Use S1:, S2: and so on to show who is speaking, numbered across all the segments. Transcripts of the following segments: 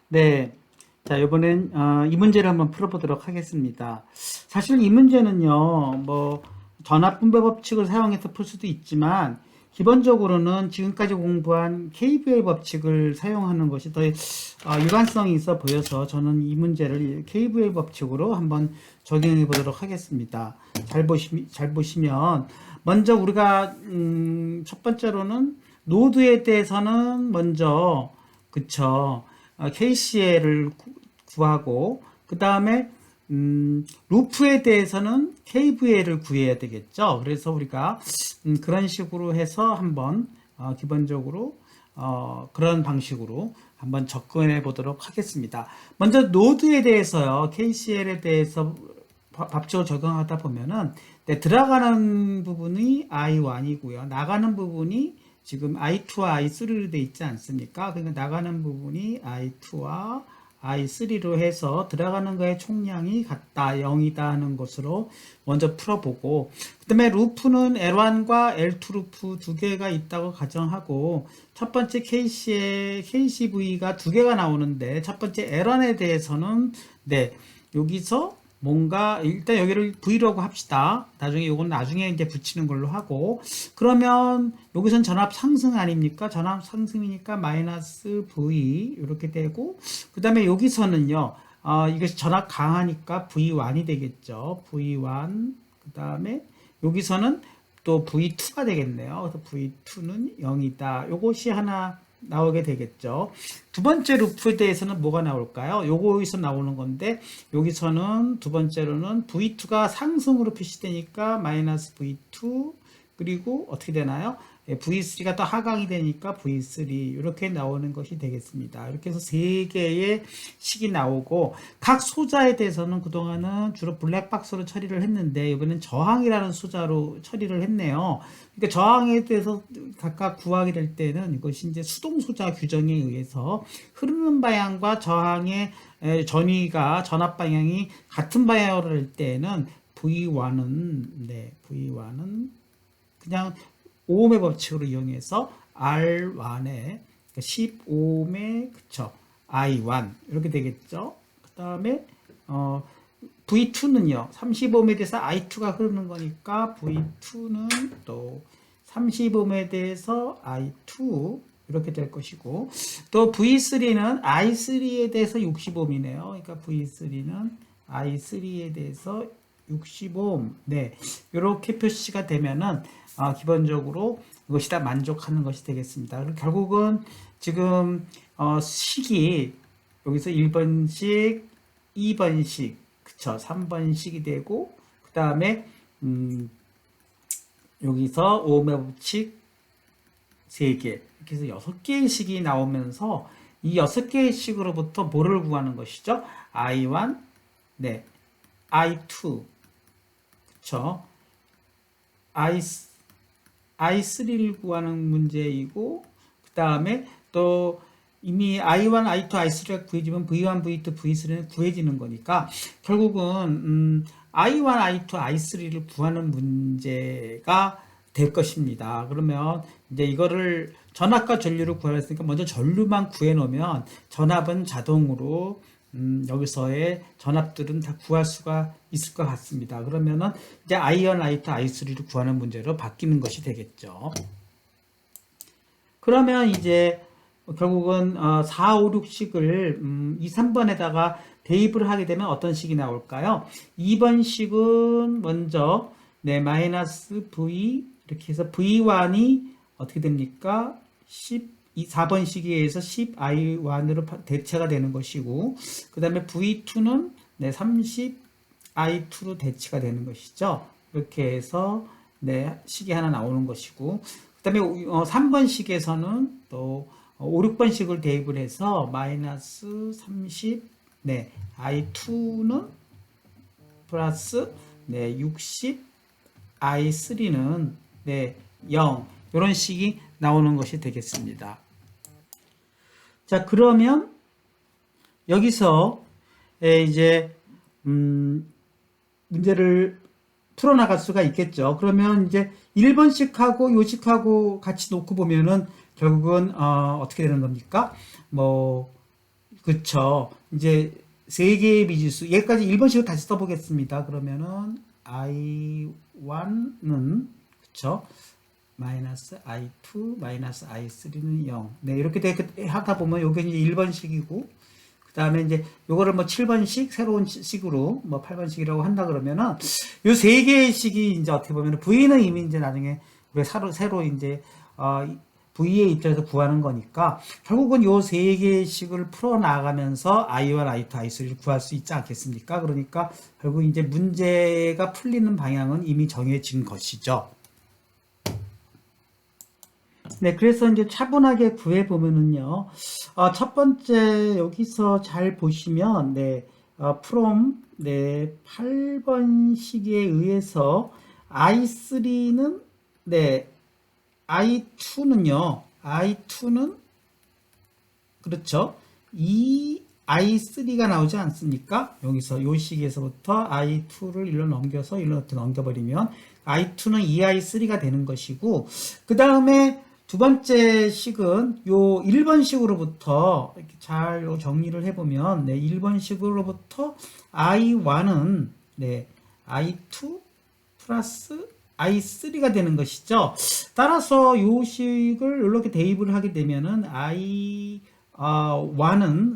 S1: 네. 자, 이번엔 이 문제를 한번 풀어보도록 하겠습니다. 사실 이 문제는요, 뭐 전압분배 법칙을 사용해서 풀 수도 있지만 기본적으로는 지금까지 공부한 KVL 법칙을 사용하는 것이 더 일관성이 있어 보여서 저는 이 문제를 KVL 법칙으로 한번 적용해 보도록 하겠습니다. 잘 보시면 먼저 우리가 첫 번째로는 노드에 대해서는 먼저 그쵸. KCL을 구하고 그 다음에 루프에 대해서는 KVL을 구해야 되겠죠. 그래서 우리가 그런 식으로 해서 한번 기본적으로 그런 방식으로 한번 접근해 보도록 하겠습니다. 먼저 노드에 대해서요. KCL에 대해서 법칙을 적용하다 보면은 네, 들어가는 부분이 I1이고요. 나가는 부분이 지금 I2와 I3로 되어 있지 않습니까? 그러니까 나가는 부분이 I2와 I3로 해서 들어가는 거의 총량이 같다, 0이다 하는 것으로 먼저 풀어보고, 그 다음에 루프는 L1과 L2 루프 두 개가 있다고 가정하고, 첫 번째 KCV가 두 개가 나오는데, 첫 번째 L1에 대해서는, 네, 여기서 뭔가 일단 여기를 V라고 합시다. 나중에 요건 나중에 이제 붙이는 걸로 하고 그러면 여기선 전압 상승 아닙니까? 전압 상승이니까 마이너스 V 이렇게 되고 그 다음에 여기서는요. 이것이 전압 강하니까 V1이 되겠죠. V1 그 다음에 여기서는 또 V2가 되겠네요. 그래서 V2는 0이다. 요것이 하나 나오게 되겠죠. 두 번째 루프에 대해서는 뭐가 나올까요? 요거에서 나오는 건데 여기서는 두 번째로는 V2가 상승으로 표시되니까 마이너스 V2 그리고 어떻게 되나요? V3가 또 하강이 되니까 V3 이렇게 나오는 것이 되겠습니다. 이렇게 해서 세 개의 식이 나오고 각 소자에 대해서는 그동안은 주로 블랙박스로 처리를 했는데 이번엔 저항이라는 소자로 처리를 했네요. 그러니까 저항에 대해서 각각 구하게 될 때는 이것이 이제 수동 소자 규정에 의해서 흐르는 방향과 저항의 전위가 전압 방향이 같은 방향으로 할 때는 V1은 그냥 오음의 법칙으로 이용해서 R1에 10오음의 그쵸 I1 이렇게 되겠죠. 그 다음에 V2는요 35오음에 대해서 I2가 흐르는 거니까 V2는 또 30오음에 대해서 I2 이렇게 될 것이고 또 V3는 I3에 대해서 60오음이네요. 그러니까 V3는 I3에 대해서 65옴 네 이렇게 표시가 되면은 기본적으로 이것이 다 만족하는 것이 되겠습니다. 그리고 결국은 지금 식이 여기서 1번식, 2번식, 그쵸? 3번식이 되고 그 다음에 여기서 오음의 법칙 3개 이렇게 해서 6개의 식이 나오면서 이 6개의 식으로부터 뭐를 구하는 것이죠? I1, 네, I2, 그쵸? I3를 구하는 문제이고 그 다음에 또 이미 I1, I2, I3가 구해지면 V1, V2, V3는 구해지는 거니까 결국은 I1, I2, I3를 구하는 문제가 될 것입니다. 그러면 이제 이거를 전압과 전류를 구하랬으니까 먼저 전류만 구해 놓으면 전압은 자동으로 여기서의 전압들은 다 구할 수가 있을 것 같습니다. 그러면은 이제 I1, I2, I3를 구하는 문제로 바뀌는 것이 되겠죠. 그러면 이제 결국은 4, 5, 6식을 2, 3번에다가 대입을 하게 되면 어떤 식이 나올까요? 2번 식은 먼저 네, 마이너스 V 이렇게 해서 V1이 어떻게 됩니까? 4번 시기에서 10I1으로 대체가 되는 것이고 그 다음에 V2는 네, 30I2로 대체가 되는 것이죠. 이렇게 해서 네, 식이 하나 나오는 것이고 그 다음에 3번 식에서는 또 5, 6번 식을 대입을 해서 마이너스 30 네, I2는 플러스 네, 60 I3는 네, 0 이런 식이 나오는 것이 되겠습니다. 자, 그러면 여기서 이제 문제를 풀어나갈 수가 있겠죠. 그러면 이제 1번씩하고 요식하고 같이 놓고 보면은 결국은 어떻게 되는 겁니까? 뭐 그쵸. 이제 세 개의 미지수, 여기까지 1번식을 다시 써보겠습니다. 그러면은 I1은 그쵸. 마이너스 I2 마이너스 I3는 0. 네, 이렇게 하다 보면 요게 이제 1번식이고 그 다음에 이제 요거를 뭐 7번식 새로운 식으로 뭐 8번식이라고 한다 그러면은 요 세 개의 식이 이제 어떻게 보면 V는 이미 이제 나중에 우리가 새로 이제 V의 입장에서 구하는 거니까 결국은 요 세 개의 식을 풀어 나가면서 I1, I2, I3를 구할 수 있지 않겠습니까? 그러니까 결국 이제 문제가 풀리는 방향은 이미 정해진 것이죠. 네, 그래서 이제 차분하게 구해보면은요, 첫 번째 여기서 잘 보시면, 네, from, 네, 8번식에 의해서 I3는, 네, I2는, 그렇죠. 이 I3가 나오지 않습니까? 여기서 요 식에서부터 I2를 일로 넘겨서 일로 넘겨버리면 I2는 이 I3가 되는 것이고, 그 다음에 두 번째 식은 요 1번식으로부터 이렇게 잘 정리를 해보면, 네, 1번식으로부터 I1은, 네, I2 플러스 I3가 되는 것이죠. 따라서 요 식을 이렇게 대입을 하게 되면은 I1은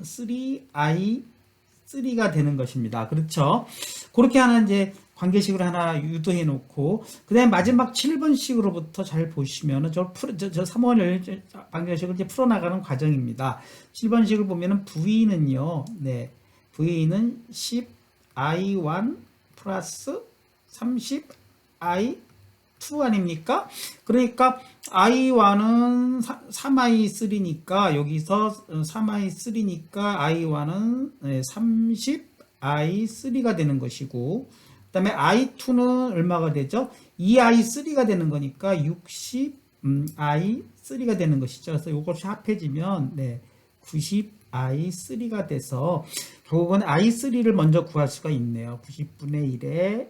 S1: 3I3가 되는 것입니다. 그렇죠? 그렇게 하나 이제 관계식을 하나 유도해 놓고, 그 다음에 마지막 7번식으로부터 잘 보시면은 저 3원을 관계식을 이제 풀어나가는 과정입니다. 7번식을 보면은 V는요, 네, V는 10I1 플러스 30I2 아닙니까? 그러니까 I1은 3I3니까 여기서 3I3니까 I1은 30I3가 되는 것이고, 그 다음에 I2는 얼마가 되죠? 2I3가 되는 거니까 60I3가 되는 것이죠. 그래서 이것이 합해지면, 네, 90I3가 돼서 결국은 I3를 먼저 구할 수가 있네요. 90분의 1에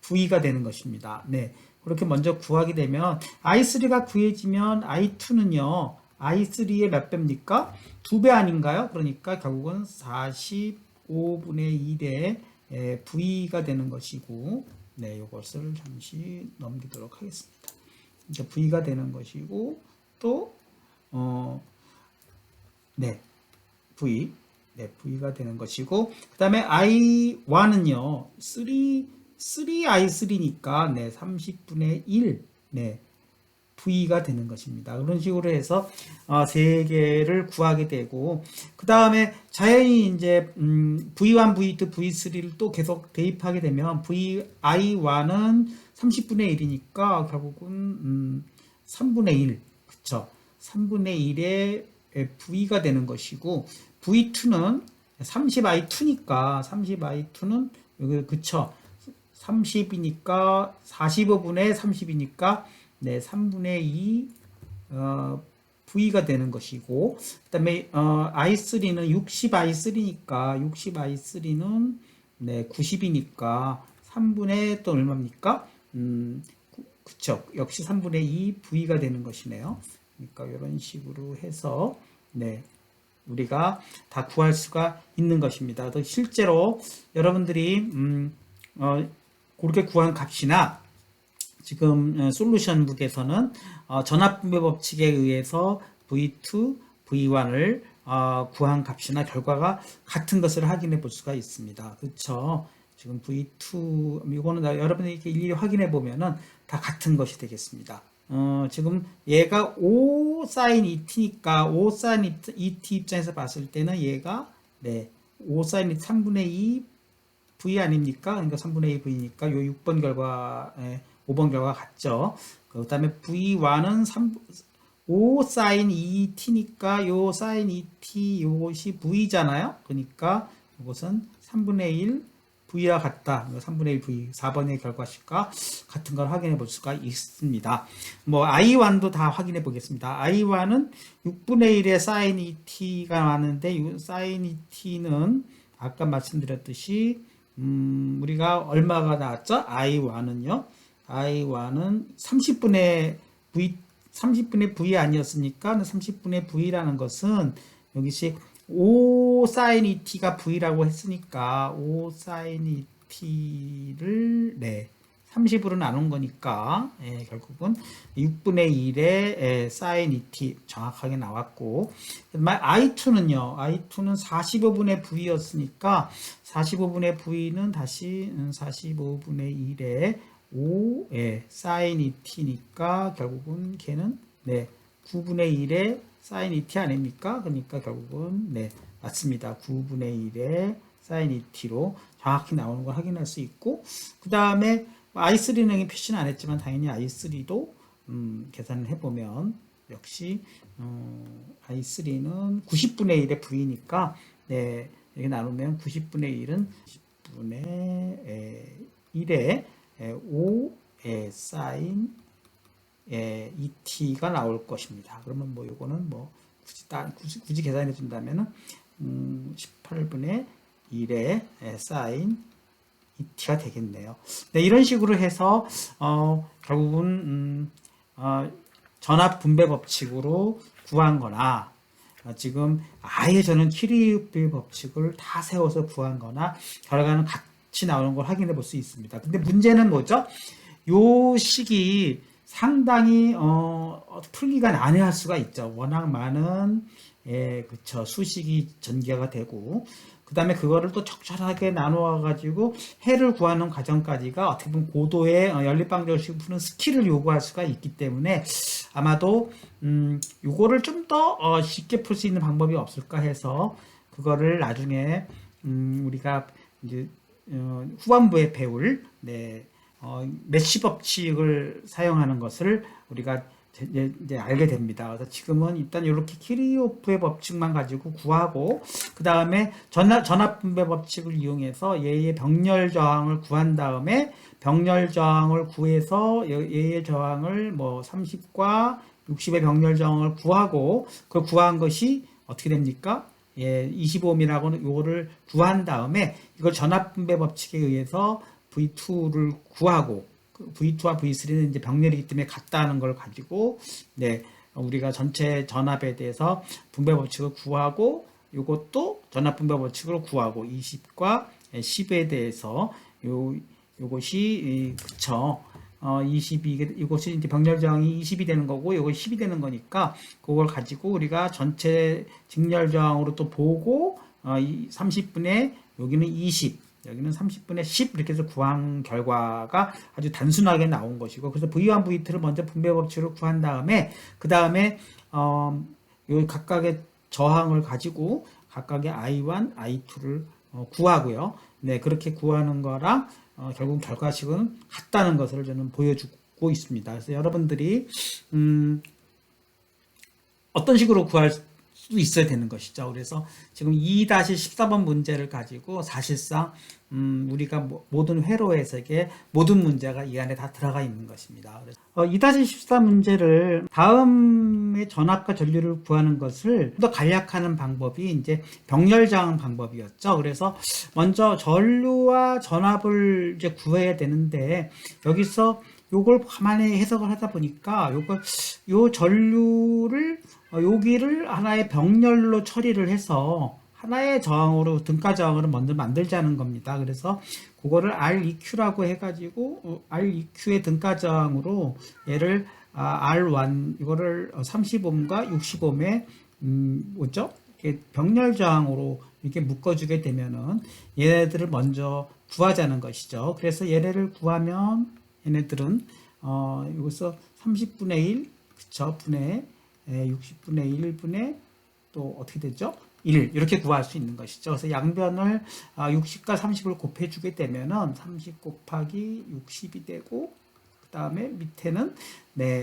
S1: V가 되는 것입니다. 네, 그렇게 먼저 구하게 되면 I3가 구해지면 I2는요, I3의 몇 배입니까? 2배 아닌가요? 그러니까 결국은 45분의 1에 V가 되는 것이고, 네, 이것을 잠시 넘기도록 하겠습니다. 이제 V가 되는 것이고, 또 네, V가 되는 것이고, 그 다음에 I1은요, 3I3니까, 네, 30분의 1, 네, V가 되는 것입니다. 그런 식으로 해서, 세 개를 구하게 되고, 그 다음에 자연히 이제, V1, V2, V3를 또 계속 대입하게 되면, I1은 30분의 1이니까, 결국은, 3분의 1, 그쵸. 3분의 1에 V가 되는 것이고, V2는 30I2니까, 30I2는, 여기, 그쵸. 30이니까 45분의 30이니까 네, 3분의 2 V가 되는 것이고, 그 다음에 I3는 60I3니까 60I3는 네, 90이니까 3분의 또 얼마입니까? 그쵸. 역시 3분의 2 V가 되는 것이네요. 그러니까 이런 식으로 해서 네, 우리가 다 구할 수가 있는 것입니다. 실제로 여러분들이 그렇게 구한 값이나 지금 솔루션북에서는 전압분배 법칙에 의해서 V2, V1을 구한 값이나 결과가 같은 것을 확인해 볼 수가 있습니다. 그렇죠? 지금 V2 이거는 여러분이 이렇게 일일이 확인해 보면은 다 같은 것이 되겠습니다. 지금 얘가 5 sin ET니까 5 sin ET 입장에서 봤을 때는 얘가 네, 5 sin ET 3분의 2 V 아닙니까? 그러니까 3분의 2 V니까 요 6번 결과, 5번 결과 같죠. 그 다음에 V1은 5 sin 2t니까 요 sin 2t 요것이 V잖아요. 그러니까 이것은 3분의 1 V와 같다. 3분의 1 V, 4번의 결과식과 같은 걸 확인해 볼 수가 있습니다. 뭐, I1도 다 확인해 보겠습니다. I1은 6분의 1의 sin 2t가 나왔는데, 이 sin 2t는 아까 말씀드렸듯이 우리가 얼마가 나왔죠? I1은요. I1은 30분의 V 아니었습니까? 30분의 V라는 것은 여기서 5 sin ET가 V라고 했으니까 5 sin ET를 30으로 나눈 거니까 결국은 6분의 1의 sin ET 정확하게 나왔고, I2는요. I2는 45분의 V였으니까 45분의 V는 다시 45분의 1의 5 sin ET니까 결국은 걔는 9분의 1의 sin ET 아닙니까? 그러니까 결국은 맞습니다. 9분의 1의 sin ET로 정확히 나오는 걸 확인할 수 있고, 그 다음에 i3는 표시는 안 했지만 당연히 i3도 계산을 해보면 역시 i3는 90분의 1의 V니까 여기 나누면 90분의 1은 90분의 1의 5 sin ET가 나올 것입니다. 그러면 뭐 요거는 뭐 굳이 계산해 준다면은 18분의 1의 sin ET가 되겠네요. 이런 식으로 해서 결국은 전압 분배 법칙으로 구한 거나 지금 아예 저는 키리우피 법칙을 다 세워서 구한 거나 결과는 같이 나오는 걸 확인해 볼 수 있습니다. 근데 문제는 뭐죠? 요 식이 상당히 풀기가 난해할 수가 있죠. 워낙 많은 그쵸, 수식이 전개가 되고, 그 다음에 그거를 또 적절하게 나누어 가지고 해를 구하는 과정까지가 어떻게 보면 고도의 연립방정식을 푸는 스킬을 요구할 수가 있기 때문에 아마도 요거를 좀 더 쉽게 풀 수 있는 방법이 없을까 해서 그거를 나중에 우리가 이제 후반부에 배울 메쉬 법칙을 사용하는 것을 우리가 이제 알게 됩니다. 그래서 지금은 일단 이렇게 키리오프의 법칙만 가지고 구하고, 그 다음에 전압 분배 법칙을 이용해서 얘의 병렬 저항을 구한 다음에 병렬 저항을 구해서 얘의 저항을 뭐 30과 60의 병렬 저항을 구하고, 그걸 구한 것이 어떻게 됩니까? 25옴이라고는 요거를 구한 다음에 이걸 전압 분배 법칙에 의해서 V2를 구하고, V2와 V3는 이제 병렬이기 때문에 같다는 걸 가지고 우리가 전체 전압에 대해서 분배 법칙을 구하고, 이것도 전압 분배 법칙을 구하고 20과 10에 대해서 요것이 그쵸. 22, 이것이 이제 병렬 저항이 20이 되는 거고, 이것이 10이 되는 거니까, 그걸 가지고 우리가 전체 직렬 저항으로 또 보고, 30분의, 여기는 20, 여기는 30분의 10 이렇게 해서 구한 결과가 아주 단순하게 나온 것이고, 그래서 V1, V2를 먼저 분배 법칙으로 구한 다음에 그 다음에 요 각각의 저항을 가지고 각각의 I1, I2를 구하고요. 그렇게 구하는 거랑 결국 결과식은 같다는 것을 저는 보여주고 있습니다. 그래서 여러분들이 어떤 식으로 구할 수도 있어야 되는 것이죠. 그래서 지금 2-14번 문제를 가지고 사실상 우리가 모든 회로 해석의 모든 문제가 이 안에 다 들어가 있는 것입니다. 2-14 문제를 다음에 전압과 전류를 구하는 것을 더 간략하는 방법이 이제 병렬 저항 방법이었죠. 그래서 먼저 전류와 전압을 이제 구해야 되는데, 여기서 요걸 가만히 해석을 하다 보니까 요 전류를 여기를 하나의 병렬로 처리를 해서 하나의 저항으로, 등가 저항으로 먼저 만들자는 겁니다. 그래서 그거를 REQ라고 해가지고 REQ의 등가 저항으로 얘를 R1 이거를 30옴과 60옴의 뭐죠? 병렬 저항으로 이렇게 묶어주게 되면은 얘네들을 먼저 구하자는 것이죠. 그래서 얘네를 구하면 얘네들은 여기서 30분의 1 그쵸? 분의 60분의 1분의 또 어떻게 되죠? 1 이렇게 구할 수 있는 것이죠. 그래서 양변을 60과 30을 곱해주게 되면은 30 곱하기 60이 되고, 그 다음에 밑에는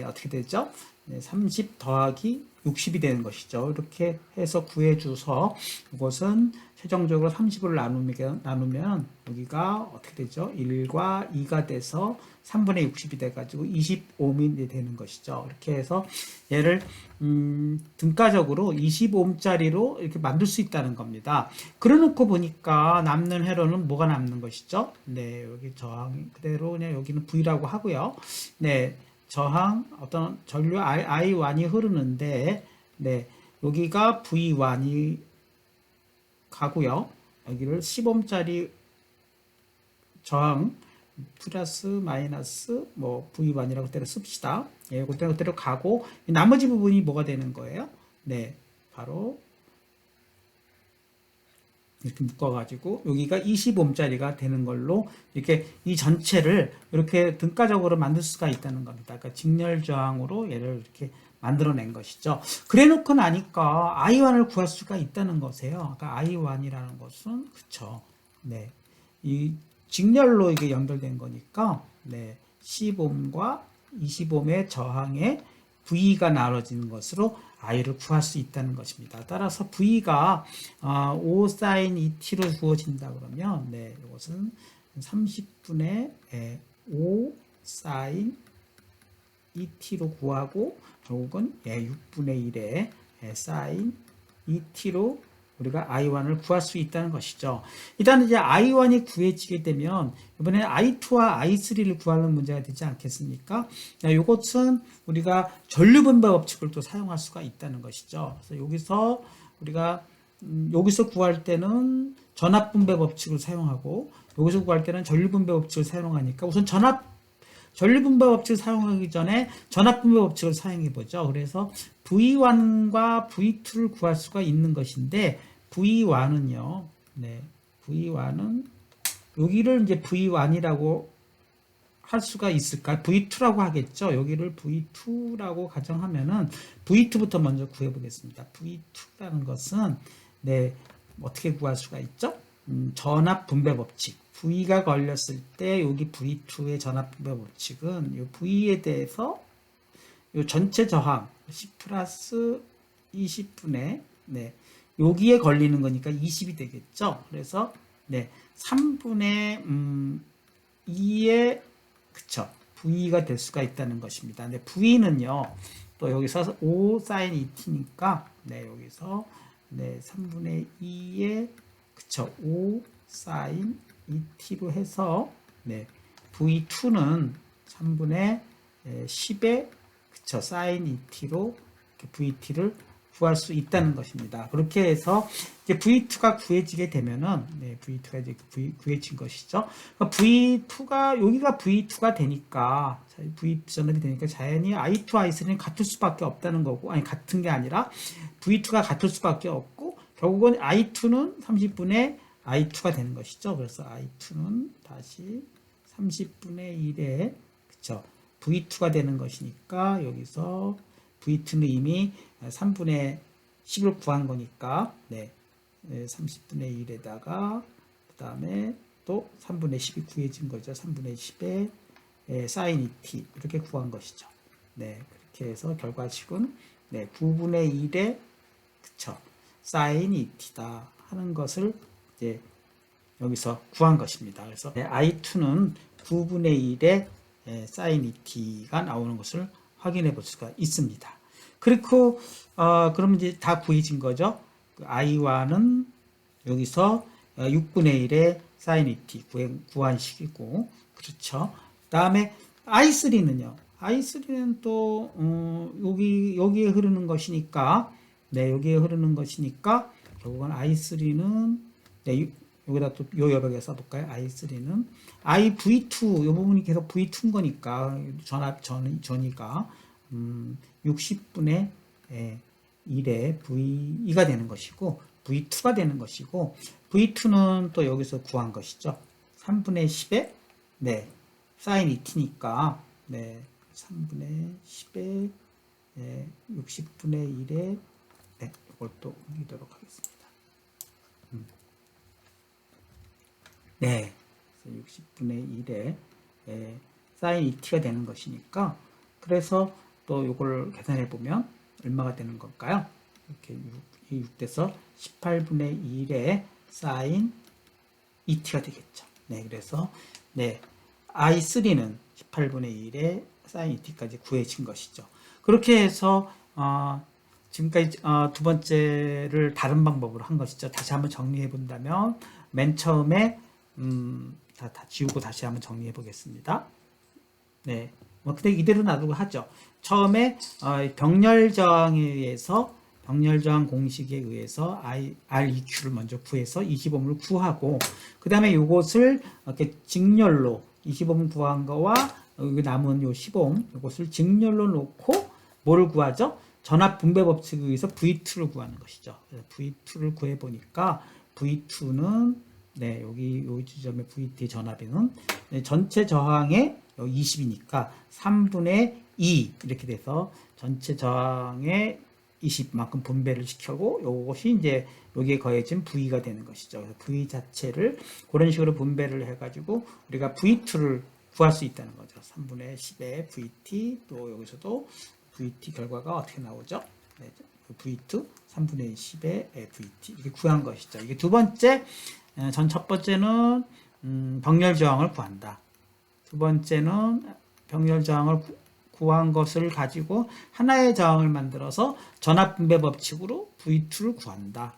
S1: 어떻게 되죠? 30 더하기 60이 되는 것이죠. 이렇게 해서 구해줘서 이것은 최종적으로 30을 나누면 여기가 어떻게 되죠? 1과 2가 돼서 3분의 60이 돼가지고 25옴이 되는 것이죠. 이렇게 해서 얘를 등가적으로 25옴짜리로 이렇게 만들 수 있다는 겁니다. 그래놓고 보니까 남는 회로는 뭐가 남는 것이죠? 여기 저항 그대로 그냥 여기는 V라고 하고요. 저항 어떤 전류 I1이 흐르는데 여기가 V1이 가고요. 여기를 10ohm짜리 저항 플러스 마이너스 뭐 V1이라고 그대로 씁시다. 예, 그대로 가고 나머지 부분이 뭐가 되는 거예요? 네, 바로 이렇게 묶어가지고 여기가 20ohm짜리가 되는 걸로 이렇게 이 전체를 이렇게 등가적으로 만들 수가 있다는 겁니다. 그러니까 직렬 저항으로 얘를 이렇게 만들어낸 것이죠. 그래놓고 나니까 I1을 구할 수가 있다는 거세요. 그러니까 I1이라는 것은 그쵸. 네, 이 직렬로 이게 연결된 거니까 네, 10ohm과 20ohm의 저항에 V가 나눠지는 것으로 I를 구할 수 있다는 것입니다. 따라서 V가 5 sin 2t로 주어진다 그러면 네, 이것은 30분의 5 sin 2t로 구하고 결국은 6분의 1의 sin 2t로 우리가 I1을 구할 수 있다는 것이죠. 일단 이제 I1이 구해지게 되면 이번에 I2와 I3를 구하는 문제가 되지 않겠습니까? 이것은 우리가 전류분배 법칙을 또 사용할 수가 있다는 것이죠. 그래서 여기서 우리가 여기서 구할 때는 전압분배 법칙을 사용하고 여기서 구할 때는 전류분배 법칙을 사용하니까 우선 전류분배 법칙을 사용하기 전에 전압분배 법칙을 사용해 보죠. 그래서 V1과 V2를 구할 수가 있는 것인데 V1은요. 네. V1은 여기를 이제 V1이라고 할 수가 있을까? V2라고 하겠죠. 여기를 V2라고 가정하면은 V2부터 먼저 구해 보겠습니다. V2라는 것은 네, 어떻게 구할 수가 있죠? 전압 분배 법칙. V가 걸렸을 때 여기 V2의 전압 분배 법칙은 이 V에 대해서 이 전체 저항 10 플러스 20분의 네, 여기에 걸리는 거니까 20이 되겠죠. 그래서 네, 3분의 2의 그쵸, V가 될 수가 있다는 것입니다. 근데 V는요, 또 여기서 5 sin 2t니까 네, 여기서 네, 3분의 2의 그쵸, 5 sin 2t로 해서 네, V2는 3분의 10의 그쵸, sin 2t로 VT를 구할 수 있다는 것입니다. 그렇게 해서 이제 V2가 구해지게 되면은 네, V2가 이제 구해진 것이죠. 그러니까 V2가 여기가 V2가 되니까 V 전압이 되니까 자연히 I2, I3는 같을 수밖에 없다는 거고 아니 같은 게 아니라 V2가 같을 수밖에 없고 결국은 I2는 30분의 I2가 되는 것이죠. 그래서 I2는 다시 30분의 1에 그쵸 V2가 되는 것이니까 여기서 V2는 이미 3분의 10을 구한 거니까 네, 30분의 1에다가 그 다음에 또 3분의 10이 구해진 거죠. 3분의 10에 sin 2t 이렇게 구한 것이죠. 네, 그렇게 해서 결과식은 네, 9분의 1에 그쵸 sin 2t다 하는 것을 이제 여기서 구한 것입니다. 그래서 I2는 9분의 1에 sin 2t가 나오는 것을 확인해 볼 수가 있습니다. 그리고 그러면 이제 다 구해진 거죠. I1은 여기서 6분의 1의 sin 2t 구한식이고 그렇죠. 다음에 I3는요. I3는 또 여기에 흐르는 것이니까 네, 여기에 흐르는 것이니까 결국은 I3는 네, 여기다 또 요 여백에 써볼까요? I3는 IV2 요 부분이 계속 V2인 거니까 전이가 60분의 1의 V2가 되는 것이고 V2가 되는 것이고 V2는 또 여기서 구한 것이죠. 3분의 10에 네, sin 2t니까 네, 3분의 10에 60분의 1에 네, 이걸 또 옮기도록 하겠습니다. 네, 60분의 1에 sin 2t가 되는 것이니까 그래서 또 이걸 계산해 보면 얼마가 되는 걸까요? 이렇게 6돼서 18분의 1에 sin 2t가 되겠죠. 네, 그래서 네, I3는 18분의 1에 sin 2t까지 구해진 것이죠. 그렇게 해서 지금까지 두 번째를 다른 방법으로 한 것이죠. 다시 한번 정리해 본다면 맨 처음에 다 지우고 다시 한번 정리해 보겠습니다. 네, 뭐 근데 이대로 놔두고 하죠. 처음에 병렬 저항에 의해서 병렬 저항 공식에 의해서 REQ를 먼저 구해서 20옴을 구하고, 그 다음에 이것을 이렇게 직렬로 20옴 구한 거와 여기 남은 요 10옴 이것을 직렬로 놓고 뭐를 구하죠? 전압 분배 법칙에 의해서 V2를 구하는 것이죠. 그래서 V2를 구해 보니까 V2는 네, 여기 요 지점의 VT 전압에는 네, 전체 저항의 20이니까 3분의 2 이렇게 돼서 전체 저항의 20만큼 분배를 시켜고 요것이 이제 여기에 거해진 V가 되는 것이죠. 그래서 V 자체를 그런 식으로 분배를 해가지고 우리가 V2를 구할 수 있다는 거죠. 3분의 10의 VT, 또 여기서도 VT 결과가 어떻게 나오죠? 네, V2 3분의 10의 VT 이렇게 구한 것이죠. 이게 두 번째, 첫 번째는 병렬 저항을 구한다. 두 번째는 병렬 저항을 구한 것을 가지고 하나의 저항을 만들어서 전압 분배 법칙으로 V2를 구한다.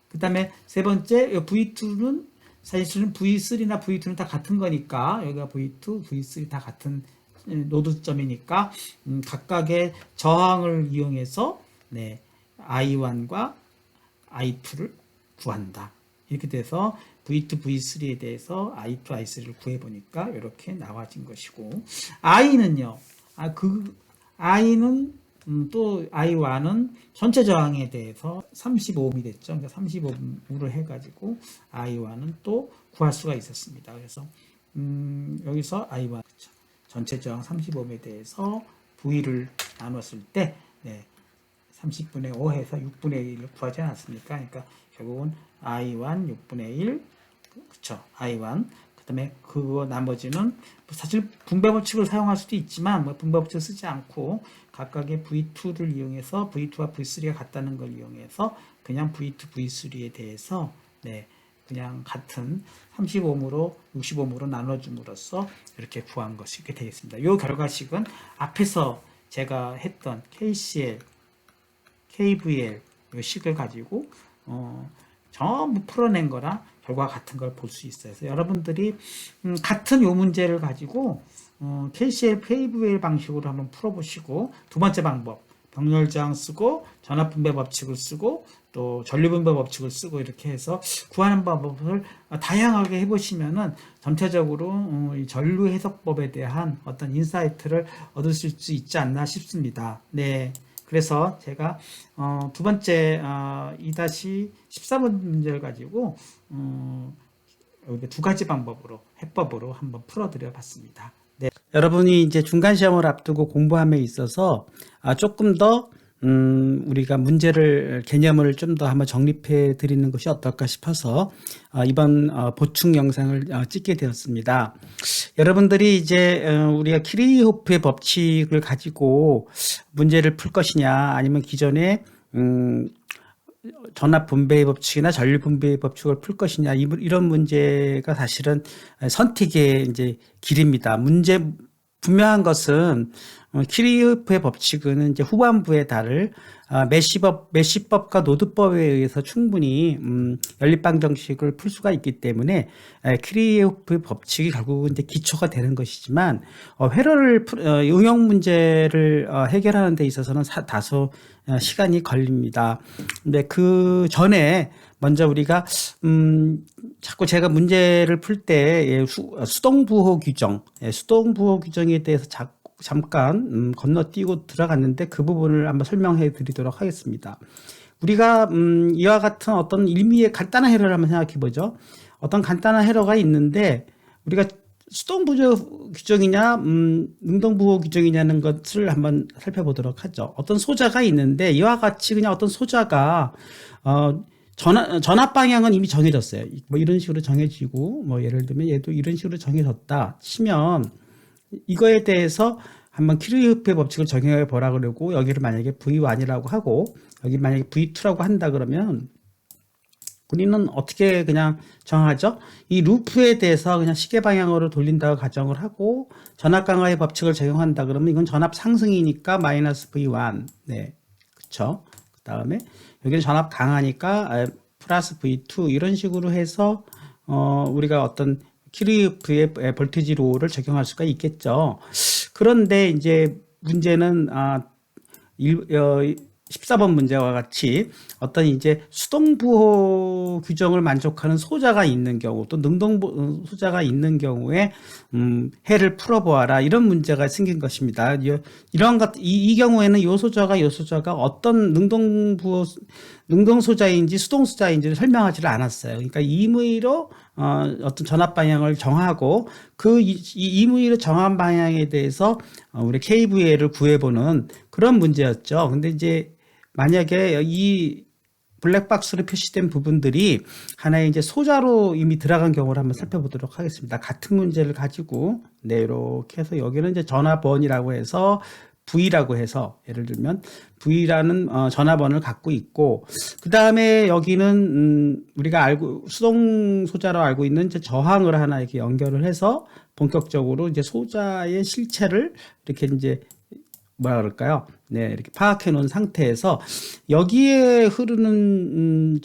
S1: 그 다음에 세 번째, V2는 사실은 V3나 V2는 다 같은 거니까 여기가 V2, V3 다 같은 노드점이니까 각각의 저항을 이용해서 네, I1과 I2를 구한다. 이렇게 돼서 V2, V3에 대해서 I2, I3를 구해보니까 이렇게 나와진 것이고, I는요, I는 또 I1은 전체 저항에 대해서 35옴이 됐죠. 그러니까 35옴으로 해가지고 I1은 또 구할 수가 있었습니다. 그래서 여기서 I1 그렇죠. 전체 저항 35옴에 대해서 V를 나눴을 때 네, 30분의 5 해서 6분의 1을 구하지 않았습니까? 그러니까 결국은 I1 6분의 1 그쵸 I1 그 다음에 그거 나머지는 사실 분배 법칙을 사용할 수도 있지만 뭐 분배 법칙을 쓰지 않고 각각의 V2를 이용해서 V2와 V3가 같다는 걸 이용해서 그냥 V2, V3에 대해서 네 그냥 같은 30옴으로 60옴으로 나눠줌으로써 이렇게 구한 것이 이렇게 되겠습니다. 이 결과식은 앞에서 제가 했던 KCL, KVL 이 식을 가지고 전부 풀어낸 거랑 결과 같은 걸 볼 수 있어요. 그래서 여러분들이 같은 요 문제를 가지고 KCL, KVL 방식으로 한번 풀어보시고, 두 번째 방법 병렬 저항 쓰고 전압 분배 법칙을 쓰고 또 전류 분배 법칙을 쓰고 이렇게 해서 구하는 방법을 다양하게 해보시면은 전체적으로 이 전류 해석법에 대한 어떤 인사이트를 얻으실 수 있지 않나 싶습니다. 네. 그래서 제가 두 번째 2-14번 문제를 가지고 두 가지 방법으로 해법으로 한번 풀어드려 봤습니다. 네. 여러분이 이제 중간 시험을 앞두고 공부함에 있어서 조금 더 우리가 문제를 개념을 좀 더 한번 정립해 드리는 것이 어떨까 싶어서 이번 보충 영상을 찍게 되었습니다. 여러분들이 이제 우리가 키르호프의 법칙을 가지고 문제를 풀 것이냐 아니면 기존에 전압 분배의 법칙이나 전류 분배의 법칙을 풀 것이냐 이런 문제가 사실은 선택의 이제 길입니다. 분명한 것은 키르호프의 법칙은 이제 후반부에 달을 메시법과 노드법에 의해서 충분히 연립방정식을 풀 수가 있기 때문에 키르호프의 법칙이 결국은 이제 기초가 되는 것이지만 응용 문제를 해결하는 데 있어서는 다소 시간이 걸립니다. 근데 그 전에 먼저 우리가 자꾸 제가 문제를 풀 때 수동부호 규정에 대해서 잠깐 건너뛰고 들어갔는데 그 부분을 한번 설명해 드리도록 하겠습니다. 우리가 이와 같은 어떤 일미의 간단한 회로를 한번 생각해 보죠. 어떤 간단한 회로가 있는데 우리가 수동부호 규정이냐 능동부호 규정이냐는 것을 한번 살펴보도록 하죠. 어떤 소자가 있는데 이와 같이 그냥 어떤 소자가 전압 방향은 이미 정해졌어요. 뭐 이런 식으로 정해지고 뭐 예를 들면 얘도 이런 식으로 정해졌다 치면 이거에 대해서 한번 키르호프의 법칙을 적용해 보라 그러고 여기를 만약에 V1이라고 하고 여기 만약에 V2라고 한다 그러면 우리는 어떻게 그냥 정하죠? 이 루프에 대해서 그냥 시계 방향으로 돌린다고 가정을 하고 전압 강화의 법칙을 적용한다 그러면 이건 전압 상승이니까 마이너스 V1 네 그쵸? 그 다음에 여기는 전압 강하니까 플러스 V2 이런 식으로 해서 우리가 어떤 키르호프의 볼테이지 로를 적용할 수가 있겠죠. 그런데 이제 문제는 14번 문제와 같이 어떤 이제 수동부호 규정을 만족하는 소자가 있는 경우 또 소자가 있는 경우에 해를 풀어보아라 이런 문제가 생긴 것입니다. 이런 이 경우에는 요 소자가 어떤 능동소자인지 수동소자인지를 설명하지를 않았어요. 그러니까 임의로 어떤 전압 방향을 정하고 그 임의로 정한 방향에 대해서 우리 KVL을 구해보는 그런 문제였죠. 근데 이제 만약에 이 블랙박스로 표시된 부분들이 하나의 이제 소자로 이미 들어간 경우를 한번 살펴보도록 하겠습니다. 같은 문제를 가지고 네, 이렇게 해서 여기는 이제 전압원이라고 해서 V라고 해서 예를 들면 V라는 전압원을 갖고 있고 그 다음에 여기는 우리가 수동 소자로 알고 있는 이제 저항을 하나 이렇게 연결을 해서 본격적으로 이제 소자의 실체를 이렇게 이제 뭐라 그럴까요? 네, 이렇게 파악해 놓은 상태에서 여기에 흐르는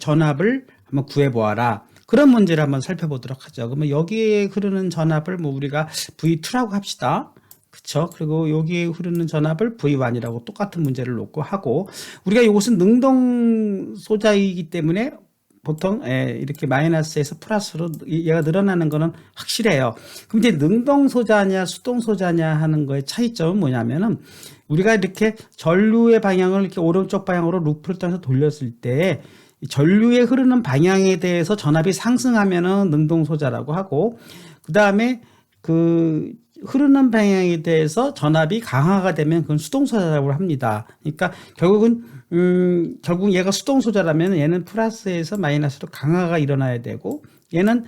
S1: 전압을 한번 구해 보아라. 그런 문제를 한번 살펴보도록 하죠. 그러면 여기에 흐르는 전압을 뭐 우리가 V2라고 합시다. 그쵸? 그리고 여기에 흐르는 전압을 V1이라고 똑같은 문제를 놓고 하고 우리가 이것은 능동 소자이기 때문에 보통 이렇게 마이너스에서 플러스로 얘가 늘어나는 거는 확실해요. 그럼 이제 능동 소자냐 수동 소자냐 하는 거의 차이점은 뭐냐면은 우리가 이렇게 전류의 방향을 이렇게 오른쪽 방향으로 루프를 따서 돌렸을 때 전류의 흐르는 방향에 대해서 전압이 상승하면은 능동 소자라고 하고 그 다음에 그 흐르는 방향에 대해서 전압이 강화가 되면 그건 수동 소자라고 합니다. 그러니까 결국 얘가 수동 소자라면 얘는 플러스에서 마이너스로 강화가 일어나야 되고 얘는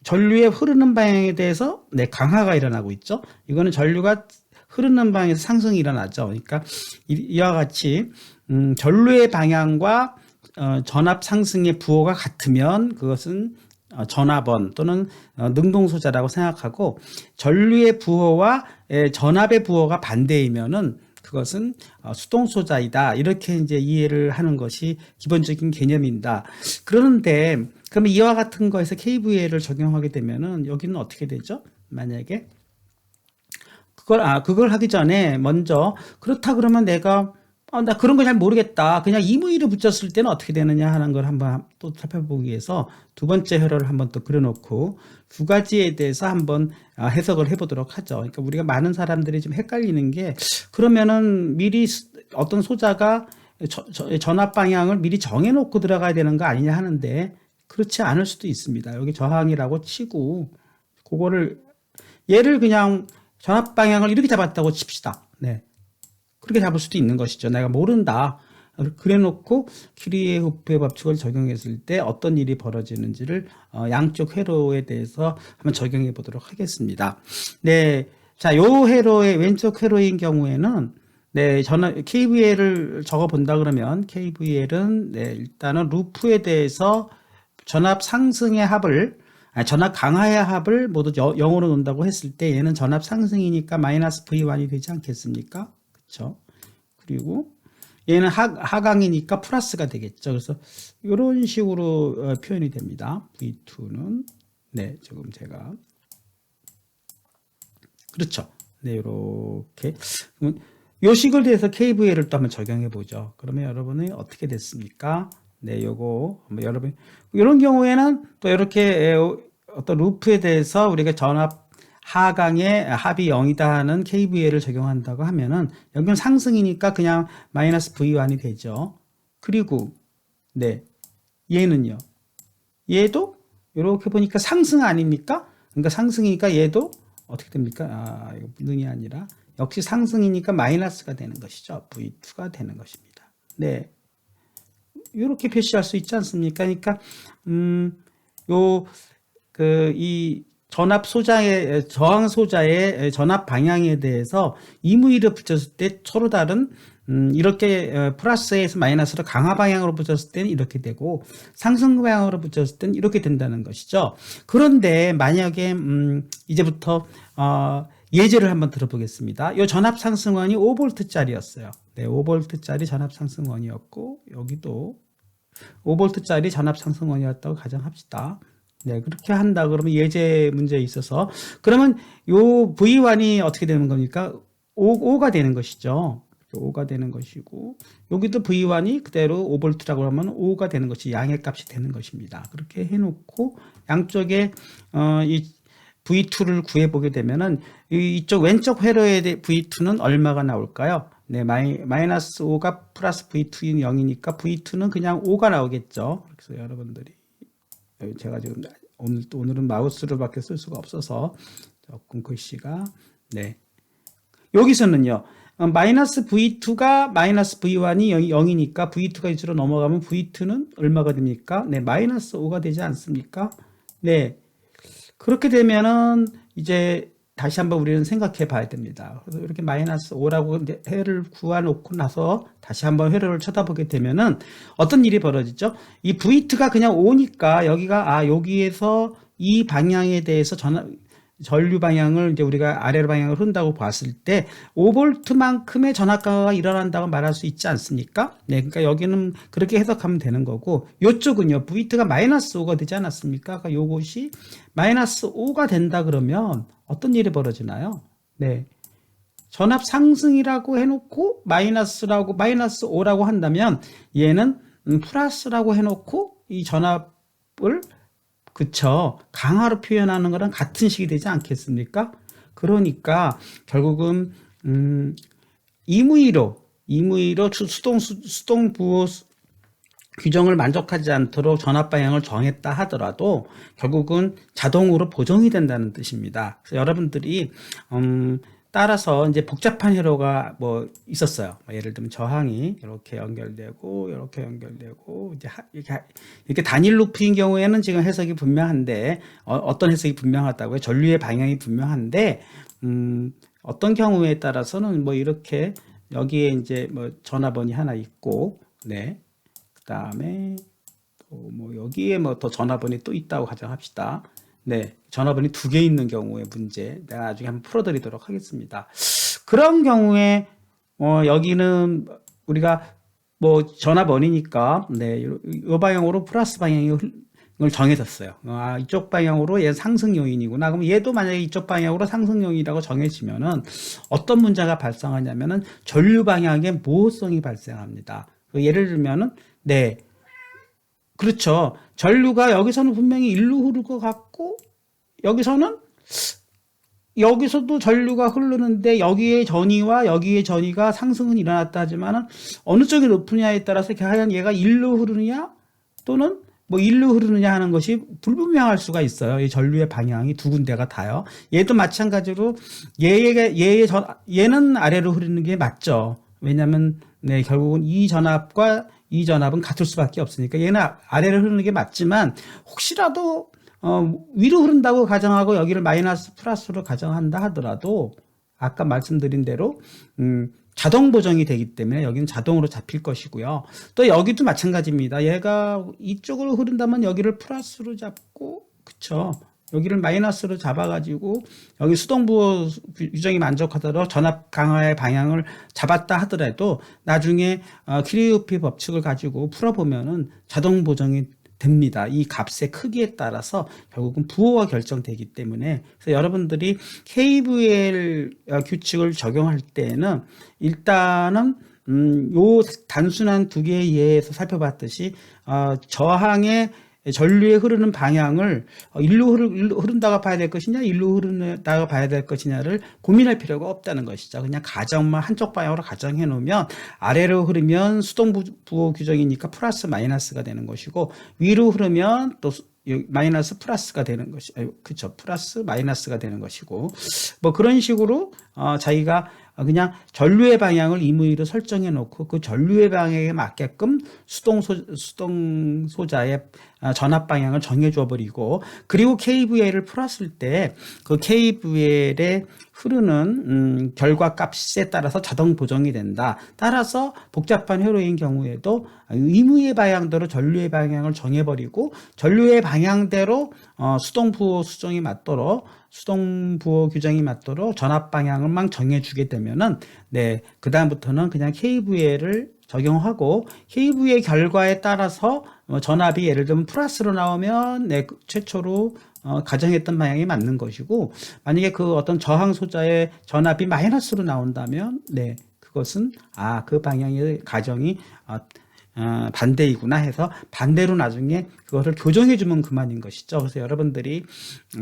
S1: 전류의 흐르는 방향에 대해서 강화가 일어나고 있죠. 이거는 전류가 흐르는 방향에서 상승이 일어나죠. 그러니까 이와 같이 전류의 방향과 전압 상승의 부호가 같으면 그것은 전압원 또는 능동소자라고 생각하고 전류의 부호와 전압의 부호가 반대이면은 그것은 수동소자이다. 이렇게 이제 이해를 하는 것이 기본적인 개념입니다. 그런데 그러면 이와 같은 거에서 KVL을 적용하게 되면은 여기는 어떻게 되죠? 만약에 그걸 하기 전에 먼저 그렇다 그러면 내가 나 그런 거 잘 모르겠다. 그냥 임의로 붙였을 때는 어떻게 되느냐 하는 걸 한번 또 살펴보기 위해서 두 번째 회로를 한번 또 그려놓고 두 가지에 대해서 한번 해석을 해보도록 하죠. 그러니까 우리가 많은 사람들이 좀 헷갈리는 게 그러면은 미리 어떤 소자가 전압 방향을 미리 정해놓고 들어가야 되는 거 아니냐 하는데 그렇지 않을 수도 있습니다. 여기 저항이라고 치고 그거를 얘를 그냥 전압 방향을 이렇게 잡았다고 칩시다. 네. 그렇게 잡을 수도 있는 것이죠. 내가 모른다. 그래 놓고 큐리에-후프의 법칙을 적용했을 때 어떤 일이 벌어지는지를 양쪽 회로에 대해서 한번 적용해 보도록 하겠습니다. 네. 자, 요 회로의 왼쪽 회로인 경우에는 KVL을 적어 본다 그러면 KVL은 일단은 루프에 대해서 전압 상승의 합을 전압 강화의 합을 모두 0으로 놓는다고 했을 때 얘는 전압 상승이니까 마이너스 V1이 되지 않겠습니까? 그렇죠? 그리고 얘는 하강이니까 플러스가 되겠죠. 그래서 이런 식으로 표현이 됩니다. V2는 지금 제가 그렇죠. 이렇게 요 식을 대해서 KVL을 또 한번 적용해 보죠. 그러면 여러분이 어떻게 됐습니까? 요거 한번 여러분 이런 경우에는 또 이렇게 어떤 루프에 대해서 우리가 전압 하강의 합이 0이다 하는 KVL을 적용한다고 하면은 여기는 상승이니까 그냥 마이너스 V1이 되죠. 그리고 얘는요. 얘도 이렇게 보니까 상승 아닙니까? 그러니까 상승이니까 얘도 어떻게 됩니까? 이거 능이 아니라 역시 상승이니까 마이너스가 되는 것이죠. V2가 되는 것입니다. 이렇게 표시할 수 있지 않습니까? 그러니까 이 전압 소자의 저항 소자의 전압 방향에 대해서 임의로 붙였을 때 서로 다른 이렇게 플러스에서 마이너스로 강화 방향으로 붙였을 때는 이렇게 되고 상승 방향으로 붙였을 때는 이렇게 된다는 것이죠. 그런데 만약에 이제부터 예제를 한번 들어보겠습니다. 이 전압 상승원이 5V짜리였어요. 5V짜리 전압 상승원이었고 여기도 5V짜리 전압 상승원이었다고 가정합시다. 그렇게 한다 그러면 예제 문제에 있어서 그러면 요 V1이 어떻게 되는 겁니까? 5가 되는 것이죠. 5가 되는 것이고, 여기도 V1이 그대로 5V라고 하면 5가 되는 것이 양의 값이 되는 것입니다. 그렇게 해놓고 양쪽에 이 V2를 구해보게 되면은 이쪽 왼쪽 회로의 V2는 얼마가 나올까요? 네, 마이너스 5가 플러스 V2는 0이니까 V2는 그냥 5가 나오겠죠. 그래서 여러분들이 제가 지금 오늘은 마우스로밖에 쓸 수가 없어서 조금 글씨가 네. 여기서는요. 마이너스 V2가 마이너스 V1이 0이니까 V2가 이쪽으로 넘어가면 V2는 얼마가 됩니까? 네, 마이너스 5가 되지 않습니까? 네. 그렇게 되면은 이제 다시 한번 우리는 생각해 봐야 됩니다. 그래서 이렇게 마이너스 5라고 이제 회를 구해 놓고 나서 다시 한번 회로를 쳐다보게 되면은 어떤 일이 벌어지죠? 이 V2가 그냥 5니까 여기에서 이 방향에 대해서 전류 방향을 이제 우리가 아래로 방향을 흐른다고 봤을 때 5V만큼의 전압 강화가 일어난다고 말할 수 있지 않습니까? 네, 그러니까 여기는 그렇게 해석하면 되는 거고, 이쪽은요, V2가 마이너스 5가 되지 않았습니까? 그러니까 요것이 마이너스 5가 된다 그러면 어떤 일이 벌어지나요? 네. 전압 상승이라고 해놓고 마이너스 5라고 한다면 얘는 플러스라고 해놓고 이 전압을 그쵸. 강화로 표현하는 거랑 같은 식이 되지 않겠습니까? 그러니까 결국은 임의로 수동 부호 규정을 만족하지 않도록 전압 방향을 정했다 하더라도 결국은 자동으로 보정이 된다는 뜻입니다. 그래서 여러분들이 따라서 이제 복잡한 회로가 뭐 있었어요. 예를 들면 저항이 이렇게 연결되고 이렇게 연결되고 이제 이렇게 단일 루프인 경우에는 지금 해석이 분명한데 어떤 해석이 분명하다고요? 전류의 방향이 분명한데 어떤 경우에 따라서는 뭐 이렇게 여기에 이제 뭐 전화번이 하나 있고 네. 그다음에 또 뭐 여기에 뭐 더 전화번이 또 있다고 가정합시다. 네, 전화번이 2개 있는 경우의 문제 내가 나중에 한번 풀어드리도록 하겠습니다. 그런 경우에 여기는 우리가 뭐 전화번이니까 네, 이 방향으로 플러스 방향을 정해졌어요. 이쪽 방향으로 얘 상승 요인이구나. 그럼 얘도 만약에 이쪽 방향으로 상승 요인이라고 정해지면은 어떤 문제가 발생하냐면은 전류 방향의 모호성이 발생합니다. 예를 들면은 네. 그렇죠. 전류가 여기서는 분명히 일로 흐를 것 같고 여기서도 전류가 흐르는데 여기에 전이와 여기에 전이가 상승은 일어났다 하지만은 어느 쪽이 높으냐에 따라서 과연 얘가 일로 흐르느냐 또는 뭐 일로 흐르느냐 하는 것이 불분명할 수가 있어요. 이 전류의 방향이 두 군데가 다요. 얘도 마찬가지로 얘는 아래로 흐르는 게 맞죠. 왜냐하면 네, 결국은 이 전압과 이 전압은 같을 수밖에 없으니까 얘는 아래로 흐르는 게 맞지만 혹시라도 위로 흐른다고 가정하고 여기를 마이너스 플러스로 가정한다 하더라도 아까 말씀드린 대로 자동 보정이 되기 때문에 여기는 자동으로 잡힐 것이고요. 또 여기도 마찬가지입니다. 얘가 이쪽으로 흐른다면 여기를 플러스로 잡고 그쵸? 여기를 마이너스로 잡아가지고 여기 수동부호 규정이 만족하도록 전압 강화의 방향을 잡았다 하더라도 나중에 키리우피 법칙을 가지고 풀어보면은 자동 보정이 됩니다. 이 값의 크기에 따라서 결국은 부호가 결정되기 때문에 그래서 여러분들이 KVL 규칙을 적용할 때는 일단은 요 단순한 두 개의 예에서 살펴봤듯이 저항의 전류에 흐르는 방향을 일로 흐른다고 봐야 될 것이냐 일로 흐른다고 봐야 될 것이냐를 고민할 필요가 없다는 것이죠. 그냥 가정만 한쪽 방향으로 가정해 놓으면 아래로 흐르면 수동부호 규정이니까 플러스 마이너스가 되는 것이고 위로 흐르면 또 마이너스 플러스가 되는 것이 그렇죠. 플러스 마이너스가 되는 것이고 뭐 그런 식으로 자기가 그냥 전류의 방향을 임의로 설정해 놓고 그 전류의 방향에 맞게끔 수동 소자의 전압 방향을 정해 줘 버리고 그리고 KVL을 풀었을 때 그 KVL에 흐르는 결과 값에 따라서 자동 보정이 된다. 따라서 복잡한 회로인 경우에도 임의의 방향대로 전류의 방향을 정해 버리고 전류의 방향대로 수동부호 규정이 맞도록 전압 방향을만 정해주게 되면은, 네, 그다음부터는 그냥 KVL을 적용하고, KVL 결과에 따라서 전압이 예를 들면 플러스로 나오면, 네, 최초로 가정했던 방향이 맞는 것이고, 만약에 그 어떤 저항 소자의 전압이 마이너스로 나온다면, 네, 그것은 그 방향의 가정이 반대이구나 해서 반대로 나중에 그것을 교정해 주면 그만인 것이죠. 그래서 여러분들이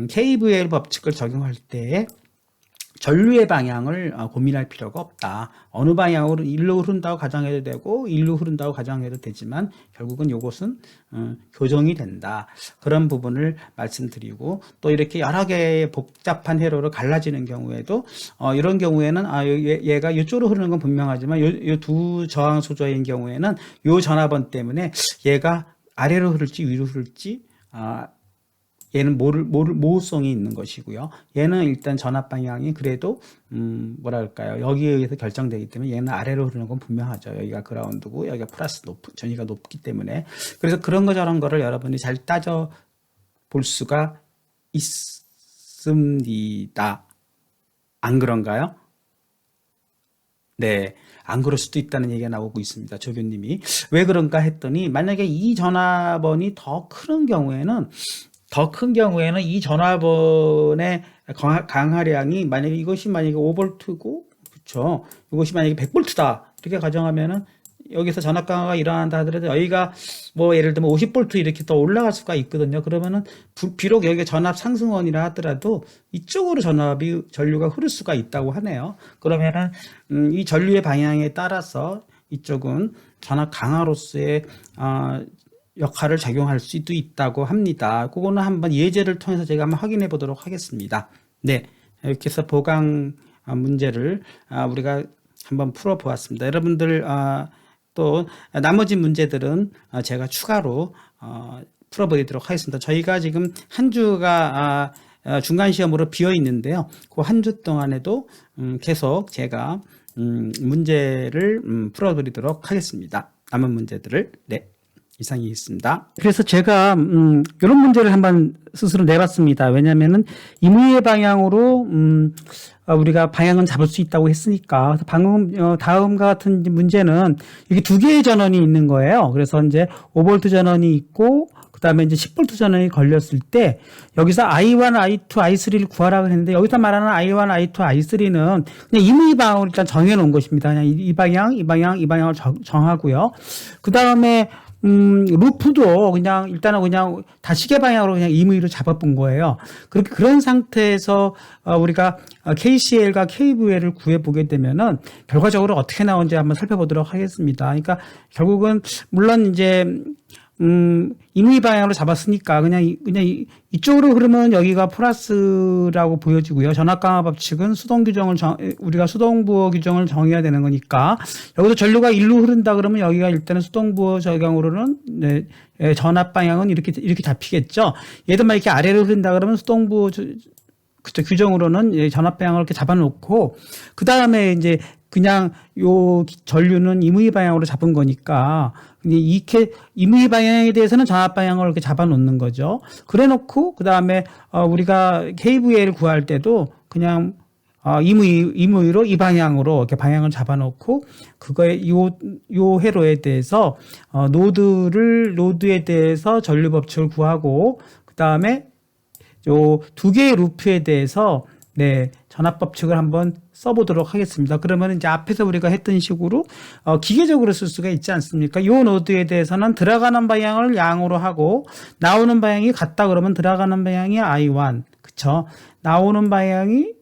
S1: KVL 법칙을 적용할 때 전류의 방향을 고민할 필요가 없다. 어느 방향으로 일로 흐른다고 가정해도 되고 일로 흐른다고 가정해도 되지만 결국은 이것은 교정이 된다. 그런 부분을 말씀드리고, 또 이렇게 여러 개의 복잡한 회로로 갈라지는 경우에도 이런 경우에는 얘가 이쪽으로 흐르는 건 분명하지만 이 두 저항 소저인 경우에는 이 전압원 때문에 얘가 아래로 흐를지 위로 흐를지 얘는 모호성이 있는 것이고요. 얘는 일단 전압 방향이 그래도 뭐랄까요, 여기에 의해서 결정되기 때문에 얘는 아래로 흐르는 건 분명하죠. 여기가 그라운드고 여기가 플러스 전위가 높기 때문에. 그래서 그런 거 저런 거를 여러분이 잘 따져 볼 수가 있습니다. 안 그런가요? 네, 안 그럴 수도 있다는 얘기가 나오고 있습니다. 조교님이. 왜 그런가 했더니, 만약에 이 전압원이 더 큰 경우에는 이 전압원의 강하량이 이것이 만약에 5V고, 그쵸? 이것이 만약에 100V다. 이렇게 가정하면은, 여기서 전압 강화가 일어난다 하더라도 여기가 뭐 예를 들면 50V 이렇게 더 올라갈 수가 있거든요. 그러면은 비록 여기가 전압 상승원이라 하더라도 이쪽으로 전류가 흐를 수가 있다고 하네요. 그러면은 이 전류의 방향에 따라서 이쪽은 전압 강화로서의 역할을 작용할 수도 있다고 합니다. 그거는 한번 예제를 통해서 제가 한번 확인해 보도록 하겠습니다. 네, 이렇게 해서 보강 문제를 우리가 한번 풀어 보았습니다. 여러분들 또 나머지 문제들은 제가 추가로 풀어보도록 하겠습니다. 저희가 지금 한 주가 중간 시험으로 비어 있는데요. 그 한 주 동안에도 계속 제가 문제를 풀어드리도록 하겠습니다. 남은 문제들을. 네, 이상이 있습니다. 그래서 제가 이런 문제를 한번 스스로 내봤습니다. 왜냐하면은 임의의 방향으로 우리가 방향은 잡을 수 있다고 했으니까. 그래서 방금 다음과 같은 문제는 이게 두 개의 전원이 있는 거예요. 그래서 이제 5V 전원이 있고 그다음에 이제 10V 전원이 걸렸을 때 여기서 I1, I2, I3를 구하라고 했는데 여기서 말하는 I1, I2, I3는 그냥 임의 방향으로 일단 정해 놓은 것입니다. 그냥 이 방향을 정하고요. 그다음에 루프도 일단은 그냥 다시계 방향으로 그냥 임의로 잡아본 거예요. 그런 상태에서, 우리가 KCL과 KVL을 구해보게 되면은, 결과적으로 어떻게 나오는지 한번 살펴보도록 하겠습니다. 그러니까, 결국은, 물론 이제, 임의 방향으로 잡았으니까 그냥 이쪽으로 흐르면 여기가 플러스라고 보여지고요. 전압 강화 법칙은 우리가 수동부호 규정을 정해야 되는 거니까 여기서 전류가 일로 흐른다 그러면 여기가 일단은 수동부호 적용으로는 전압 방향은 이렇게 잡히겠죠. 얘도 막 이렇게 아래로 흐른다 그러면 수동부호 규정으로는 전압 방향을 이렇게 잡아놓고 그 다음에 이제 그냥 요 전류는 임의 방향으로 잡은 거니까 임의 방향에 대해서는 전압 방향을 이렇게 잡아놓는 거죠. 그래놓고 그 다음에 우리가 KVL을 구할 때도 그냥 임의로 이 방향으로 이렇게 방향을 잡아놓고 그거에 요 회로에 대해서 노드에 대해서 전류 법칙을 구하고 그 다음에 요 두 개의 루프에 대해서 전압 법칙을 한번 써보도록 하겠습니다. 그러면 이제 앞에서 우리가 했던 식으로 기계적으로 쓸 수가 있지 않습니까? 이 노드에 대해서는 들어가는 방향을 양으로 하고 나오는 방향이 같다 그러면 들어가는 방향이 I1, 그쵸? 나오는 방향이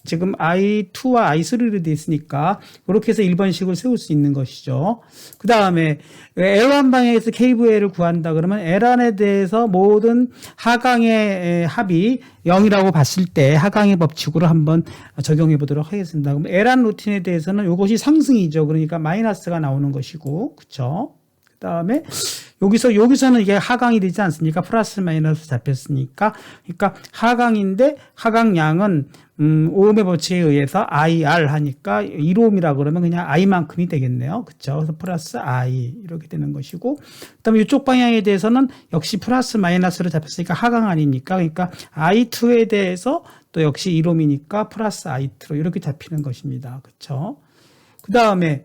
S1: 지금 I2와 I3로 되어 있으니까 이렇게 해서 1번식을 세울 수 있는 것이죠. 그 다음에 L1 방향에서 KVL을 구한다 그러면 L1에 대해서 모든 하강의 합이 0이라고 봤을 때 하강의 법칙으로 한번 적용해 보도록 하겠습니다. 그럼 L1 루틴에 대해서는 이것이 상승이죠. 그러니까 마이너스가 나오는 것이고, 그쵸? 그 다음에 여기서는 이게 하강이 되지 않습니까? 플러스 마이너스 잡혔으니까. 그러니까 하강인데 하강량은 오음의 법칙에 의해서 IR 하니까 1오음이라고 그러면 그냥 I만큼이 되겠네요. 그쵸? 그래서 플러스 I 이렇게 되는 것이고, 그 다음에 이쪽 방향에 대해서는 역시 플러스 마이너스로 잡혔으니까 하강 아니니까, 그러니까 I2에 대해서 또 역시 1오음이니까 플러스 I2로 이렇게 잡히는 것입니다. 그쵸? 그 다음에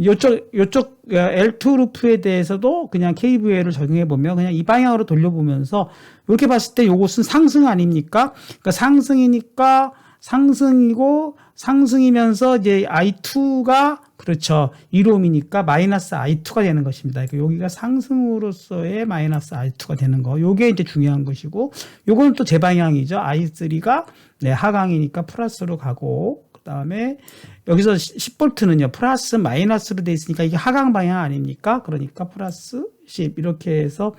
S1: 요쪽 L2 루프에 대해서도 그냥 KVL을 적용해 보면 그냥 이 방향으로 돌려보면서 이렇게 봤을 때 요것은 상승 아닙니까? 그러니까 상승이니까 상승이고 상승이면서 이제 I2가 그렇죠. 1옴이니까 마이너스 I2가 되는 것입니다. 그러니까 여기가 상승으로서의 마이너스 I2가 되는 거. 요게 이제 중요한 것이고 요거는 또 제 방향이죠. I3가 네, 하강이니까 플러스로 가고 그다음에 여기서 10V는요. 플러스 마이너스로 돼 있으니까 이게 하강 방향 아닙니까? 그러니까 플러스 10 이렇게 해서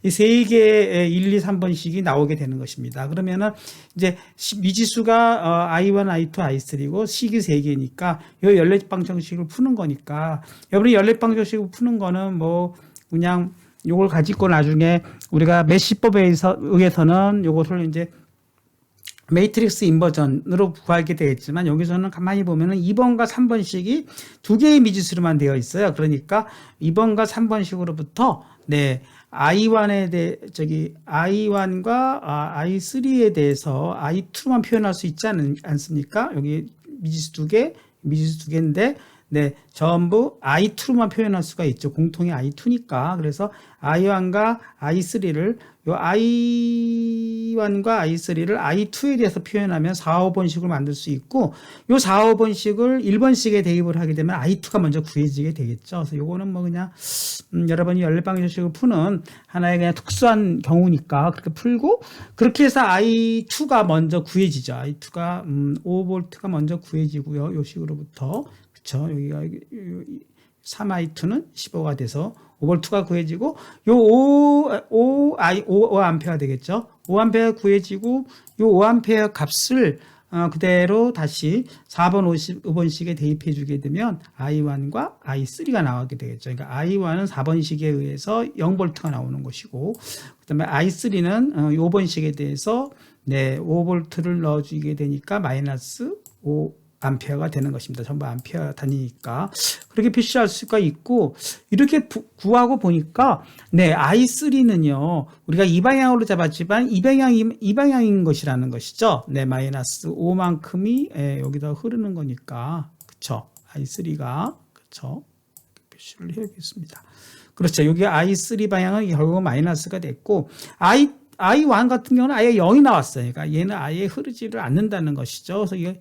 S1: 이 세 개의 1, 2, 3번씩이 나오게 되는 것입니다. 그러면은 이제 미지수가 I1, I2, I3고 식이 세 개니까 이 연립방 정식을 푸는 거니까 여러분이 연립방 정식을 푸는 거는 뭐 그냥 요걸 가지고 나중에 우리가 메시법에 의해서는 요것을 이제 매트릭스 인버전으로 구하게 되겠지만 여기서는 가만히 보면은 2번과 3번씩이 두 개의 미지수로만 되어 있어요. 그러니까 2번과 3번씩으로부터 네 I1과 I3에 대해서 I2만 표현할 수 있지 않습니까? 여기 미지수 두 개인데 네, 전부 I2로만 표현할 수가 있죠. 공통이 I2니까. 그래서 I1과 I3를 요 I1과 I3를 I2에 대해서 표현하면 4, 5번식을 만들 수 있고 요 4, 5번식을 1번식에 대입을 하게 되면 I2가 먼저 구해지게 되겠죠. 그래서 요거는 뭐 그냥 여러분이 연립방정식을 푸는 하나의 그냥 특수한 경우니까 그렇게 풀고 그렇게 해서 I2가 먼저 구해지죠. I2가 5V가 먼저 구해지고요. 요 식으로부터 그렇죠. 여기가 3I2는 15가 돼서 5V가 구해지고 요 5A 되겠죠. 5A 구해지고 요 5A 값을 그대로 다시 4번 5번식에 대입해 주게 되면 I1과 I3가 나오게 되겠죠. 그러니까 I1은 4번식에 의해서 0V가 나오는 것이고 그다음에 I3는 5번식에 대해서 네, 5V를 넣어 주게 되니까 마이너스 5A가 되는 것입니다. 전부 암페어 단위니까 그렇게 표시할 수가 있고 이렇게 구하고 보니까 네 I3는요 우리가 이 방향으로 잡았지만 이 방향인 것이라는 것이죠. 네 마이너스 5만큼이 여기다 흐르는 거니까 그렇죠. I3가 그렇죠. 표시를 해야겠습니다. 그렇죠. 여기 I3 방향은 결국 마이너스가 됐고 I1 같은 경우는 아예 0이 나왔어요. 그러니까 얘는 아예 흐르지를 않는다는 것이죠. 그래서 이게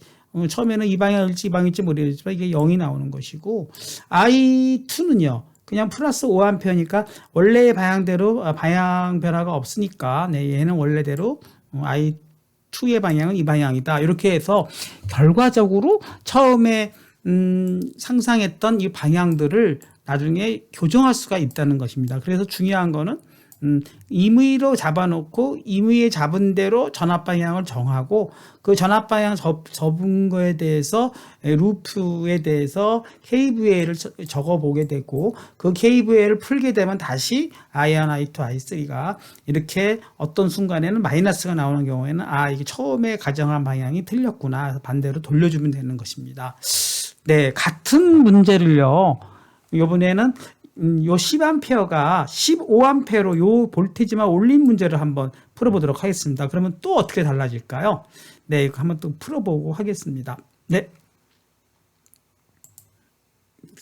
S1: 처음에는 이 방향일지 이 방향일지 모르겠지만 이게 0이 나오는 것이고 I2는요 그냥 플러스 5A니까 원래의 방향대로 방향 변화가 없으니까 네, 얘는 원래대로 I2의 방향은 이 방향이다 이렇게 해서 결과적으로 처음에 상상했던 이 방향들을 나중에 교정할 수가 있다는 것입니다. 그래서 중요한 거는 임의로 잡아놓고 임의에 잡은 대로 전압 방향을 정하고 그 전압 방향 접은 거에 대해서 루프에 대해서 KVA를 적어 보게 되고 그 KVA를 풀게 되면 다시 I1, I2, I3가 이렇게 어떤 순간에는 마이너스가 나오는 경우에는 이게 처음에 가정한 방향이 틀렸구나 반대로 돌려주면 되는 것입니다. 네, 같은 문제를요. 이번에는 요 10A가 15A로 요 볼테이지만 올린 문제를 한번 풀어보도록 하겠습니다. 그러면 또 어떻게 달라질까요? 네, 이거 한번 또 풀어보고 하겠습니다. 네.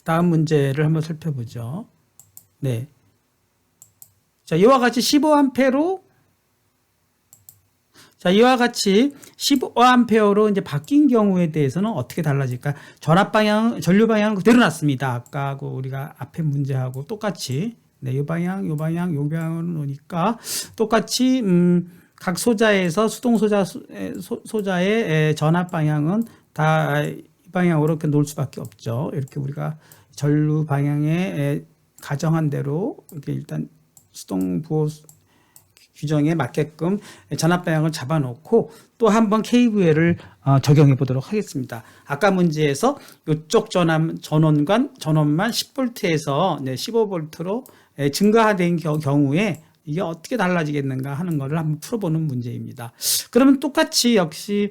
S1: 다음 문제를 한번 살펴보죠. 네. 자, 이와 같이 15A로 자, 이와 같이 15A로 이제 바뀐 경우에 대해서는 어떻게 달라질까? 전압 방향, 전류 방향은 그대로 놨습니다. 아까하고 우리가 앞에 문제하고 똑같이. 네, 요 방향으로 놓으니까 똑같이, 각 소자에서 수동 소자의 전압 방향은 다 이 방향으로 이렇게 놓을 수밖에 없죠. 이렇게 우리가 전류 방향에 가정한 대로 이렇게 일단 수동 부호 규정에 맞게끔 전압 방향을 잡아놓고 또 한번 KVL을 적용해 보도록 하겠습니다. 아까 문제에서 이쪽 전원만 10V에서 15V로 증가된 경우에 이게 어떻게 달라지겠는가 하는 것을 한번 풀어보는 문제입니다. 그러면 똑같이 역시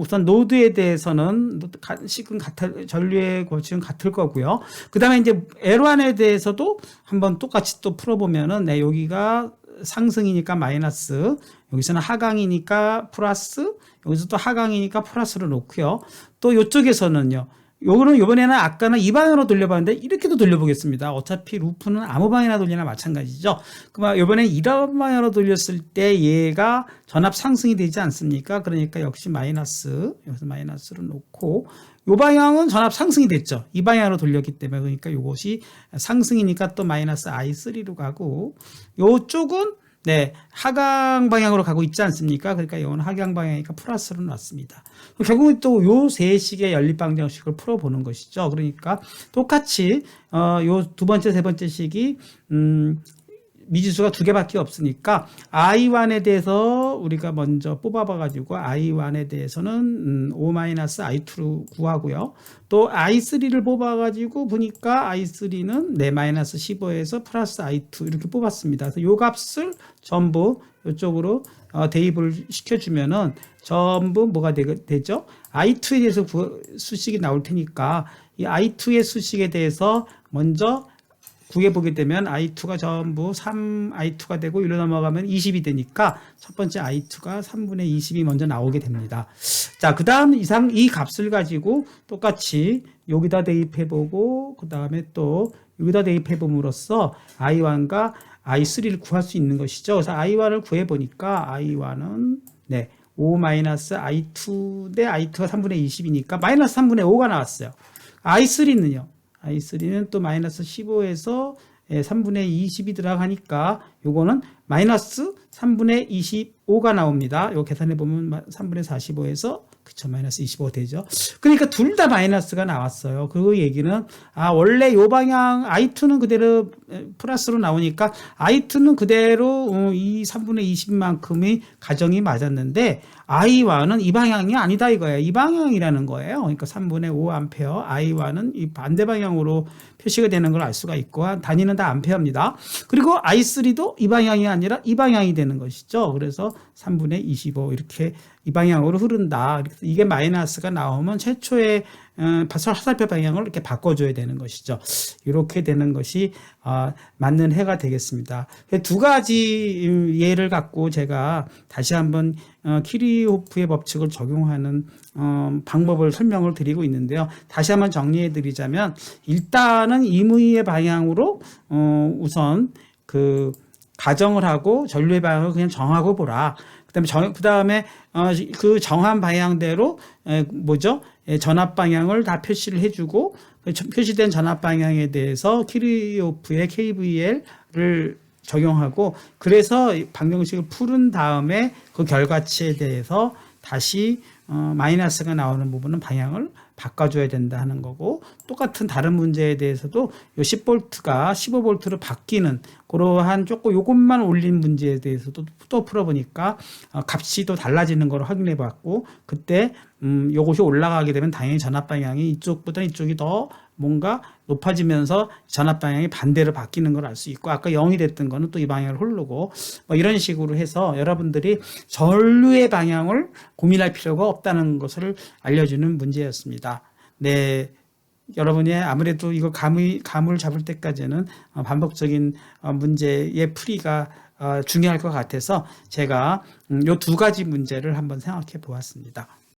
S1: 우선 노드에 대해서는 식은 전류의 고식은 같을 거고요. 그 다음에 이제 L1에 대해서도 한번 똑같이 또 풀어보면은 여기가 상승이니까 마이너스, 여기서는 하강이니까 플러스, 여기서 또 하강이니까 플러스를 놓고요. 또 이쪽에서는요, 요거는 이번에는 아까는 이 방향으로 돌려봤는데 이렇게도 돌려보겠습니다. 어차피 루프는 아무 방향이나 돌리나 마찬가지죠. 그럼 이번에 이런 방향으로 돌렸을 때 얘가 전압 상승이 되지 않습니까? 그러니까 역시 마이너스, 여기서 마이너스를 놓고 요 방향은 전압 상승이 됐죠. 이 방향으로 돌렸기 때문에. 그러니까 요것이 상승이니까 또 마이너스 I3로 가고, 요쪽은 네, 하강 방향으로 가고 있지 않습니까? 그러니까 이건 하강 방향이니까 플러스로 놨습니다. 결국은 또 요 세 식의 연립 방정식을 풀어보는 것이죠. 그러니까 똑같이 요 두 번째, 세 번째 식이 미지수가 두 개밖에 없으니까 I1에 대해서 우리가 먼저 뽑아봐가지고 I1에 대해서는 O-I2로 구하고요. 또 I3를 뽑아가지고 보니까 I3는 네 마이너스 15에서 플러스 I2 이렇게 뽑았습니다. 그래서 요 값을 전부 이쪽으로 대입을 시켜주면은 전부 뭐가 되죠? I2에 대해서 수식이 나올 테니까 이 I2의 수식에 대해서 먼저 구해보게 되면 I2가 전부 3I2가 되고 이로 넘어가면 20이 되니까 첫 번째 I2가 3분의 20이 먼저 나오게 됩니다. 자, 그 다음 이 값을 가지고 똑같이 여기다 대입해보고 그 다음에 또 여기다 대입해봄으로써 I1과 I3를 구할 수 있는 것이죠. 그래서 I1을 구해보니까 I1은 네, 5-I2 대 I2가 3분의 20이니까 마이너스 3분의 5가 나왔어요. I3는요. I3는 또 마이너스 15에서 3분의 20이 들어가니까 요거는 마이너스 3분의 25가 나옵니다. 요거 계산해 보면 3분의 45에서 그쵸 마이너스 25 되죠. 그러니까 둘 다 마이너스가 나왔어요. 그 얘기는 원래 요 방향 I2는 그대로 플러스로 나오니까 I2는 그대로 이 3분의 20만큼의 가정이 맞았는데 I1은 이 방향이 아니다 이거예요. 이 방향이라는 거예요. 그러니까 3분의 5A I1은 이 반대 방향으로 표시가 되는 걸 알 수가 있고 단위는 다 암페어입니다. 그리고 I3도 이 방향이 아니라 이 방향이 되는 것이죠. 그래서 3분의 25 이렇게 이 방향으로 흐른다. 이게 마이너스가 나오면 최초의 화살표 방향을 이렇게 바꿔줘야 되는 것이죠. 이렇게 되는 것이 맞는 해가 되겠습니다. 두 가지 예를 갖고 제가 다시 한번 키리호프의 법칙을 적용하는 방법을 설명을 드리고 있는데요. 다시 한번 정리해 드리자면 일단은 임의의 방향으로 우선 그 가정을 하고 전류의 방향을 그냥 정하고 보라. 그다음에 그 정한 방향대로 뭐죠? 전압 방향을 다 표시를 해주고 표시된 전압 방향에 대해서 키르호프의 KVL을 적용하고 그래서 방정식을 푸른 다음에 그 결과치에 대해서 다시 마이너스가 나오는 부분은 방향을 바꿔줘야 된다 하는 거고 똑같은 다른 문제에 대해서도 요 10V가 15V로 바뀌는 그러한 조금 요것만 올린 문제에 대해서도 또 풀어보니까 값이 또 달라지는 걸 확인해 봤고 그때 요것이 올라가게 되면 당연히 전압 방향이 이쪽보다 이쪽이 더 뭔가 높아지면서 전압 방향이 반대로 바뀌는 걸 알 수 있고 아까 0이 됐던 거는 또 이 방향을 흐르고 뭐 이런 식으로 해서 여러분들이 전류의 방향을 고민할 필요가 없다는 것을 알려주는 문제였습니다. 네. 여러분이 아무래도 이거 감을 잡을 때까지는 반복적인 문제의 풀이가 중요할 것 같아서 제가 요 두 가지 문제를 한번 생각해 보았습니다.